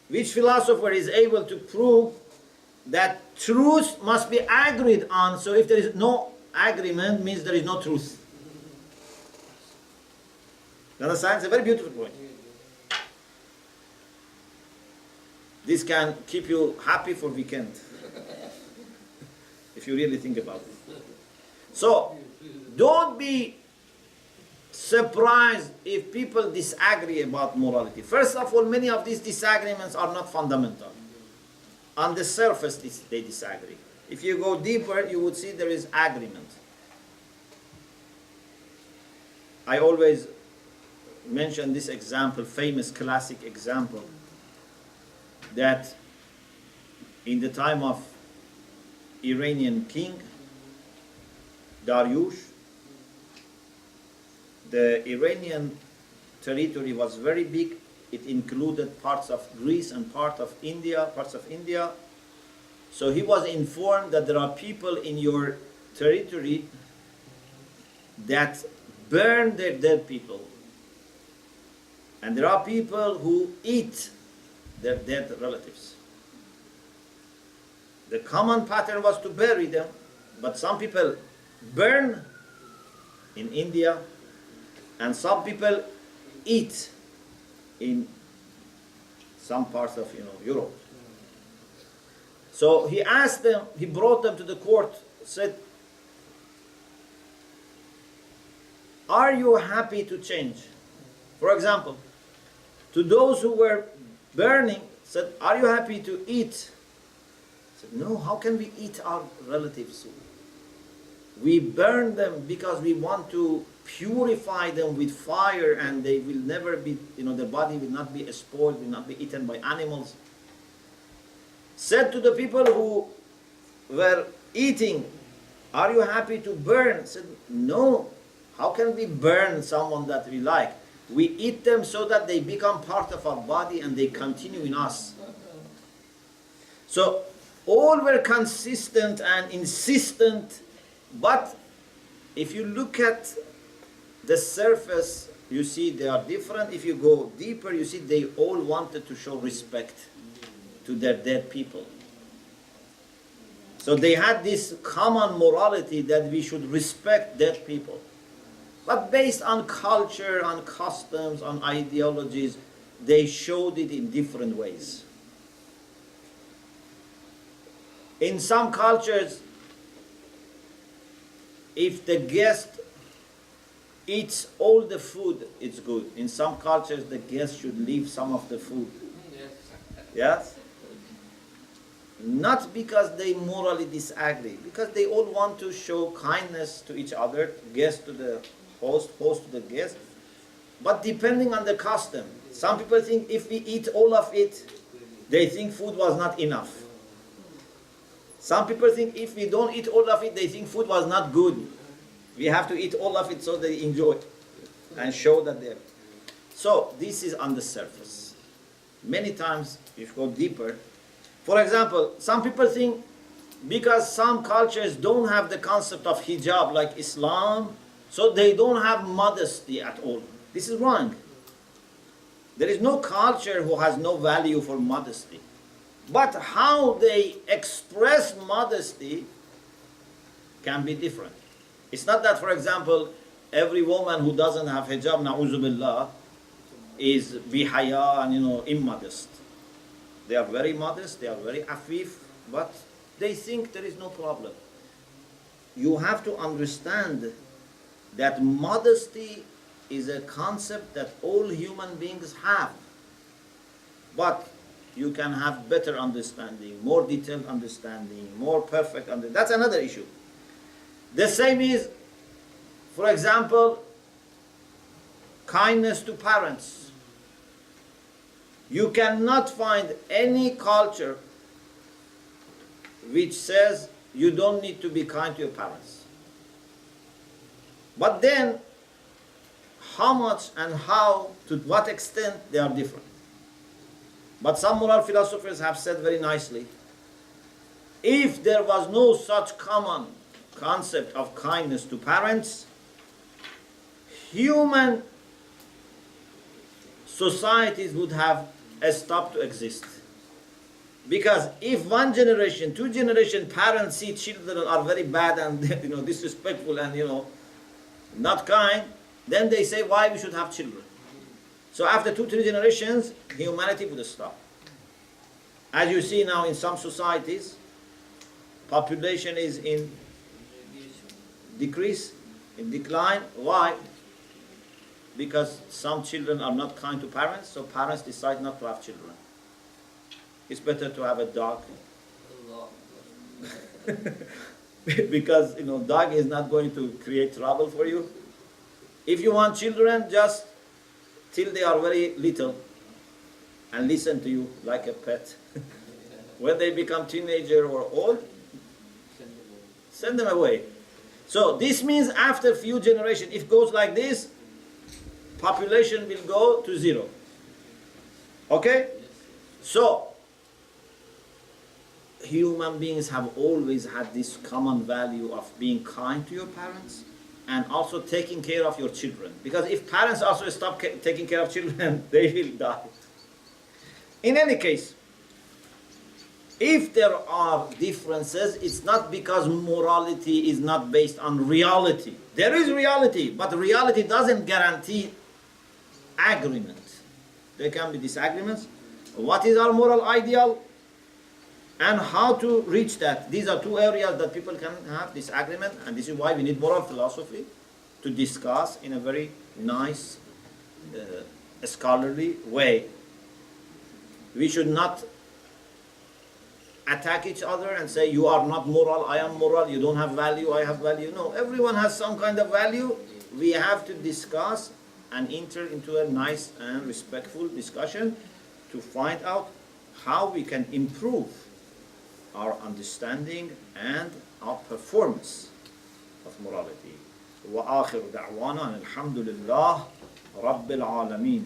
Which philosopher is able to prove that truth must be agreed on? So if there is no agreement, means there is no truth. You understand? It's a very beautiful point. This can keep you happy for weekend, if you really think about it. So, don't be surprised if people disagree about morality. First of all, many of these disagreements are not fundamental. On the surface, they disagree. If you go deeper, you would see there is agreement. I always mention this example, famous classic example, that in the time of Iranian king Dariush, the Iranian territory was very big. It included parts of Greece and parts of India. So he was informed that there are people in your territory that burn their dead people. And there are people who eat their dead relatives. The common pattern was to bury them, but some people burn in India, and some people eat in some parts of Europe. So he asked them, he brought them to the court, said, are you happy to change? For example, to those who were burning, said, are you happy to eat? Said, no, how can we eat our relatives? We burn them because we want to purify them with fire, and they will never be, their body will not be spoiled, will not be eaten by animals. Said to the people who were eating, are you happy to burn? Said, no, how can we burn someone that we like? We eat them so that they become part of our body and they continue in us. So all were consistent and insistent, but if you look at the surface, you see they are different. If you go deeper, you see they all wanted to show respect to their dead people. So they had this common morality that we should respect dead people. But based on culture, on customs, on ideologies, they showed it in different ways. In some cultures, if the guest eats all the food, it's good. In some cultures, the guest should leave some of the food. Yes? Not because they morally disagree, because they all want to show kindness to each other, guest to the host to the guest. But depending on the custom, some people think if we eat all of it, they think food was not enough. Some people think if we don't eat all of it, they think food was not good. We have to eat all of it so they enjoy it and show that they're. So this is on the surface. Many times, if you go deeper, for example, some people think because some cultures don't have the concept of hijab like Islam, so they don't have modesty at all. This is wrong. There is no culture who has no value for modesty. But how they express modesty can be different. It's not that, for example, every woman who doesn't have hijab, na'uzu billah, is bihaya and immodest. They are very modest, they are very afif, but they think there is no problem. You have to understand that modesty is a concept that all human beings have. But you can have better understanding, more detailed understanding, more perfect understanding. That's another issue. The same is, for example, kindness to parents. You cannot find any culture which says you don't need to be kind to your parents. But then, how much and how, to what extent, they are different. But some moral philosophers have said very nicely, if there was no such common concept of kindness to parents, human societies would have stop to exist. Because if one generation, two generation parents see children are very bad and disrespectful and not kind, then they say why we should have children. So after 2-3 generations, humanity would stop. As you see now in some societies, population is in decrease, in decline. Why? Because some children are not kind to parents, so parents decide not to have children. It's better to have a dog. Because dog is not going to create trouble for you. If you want children, just till they are very little and listen to you like a pet. When they become teenager or old, send them away. So this means after few generations, if it goes like this, population will go to 0. Okay? So human beings have always had this common value of being kind to your parents and also taking care of your children. Because if parents also stop taking care of children, they will die. In any case, if there are differences, it's not because morality is not based on reality. There is reality, but reality doesn't guarantee agreement. There can be disagreements. What is our moral ideal? And how to reach that. These are two areas that people can have disagreement, and this is why we need moral philosophy to discuss in a very nice, scholarly way. We should not attack each other and say, you are not moral, I am moral, you don't have value, I have value. No, everyone has some kind of value. We have to discuss and enter into a nice and respectful discussion to find out how we can improve our understanding and our performance of morality. وآخر دعوانا الحمد لله رب العالمين.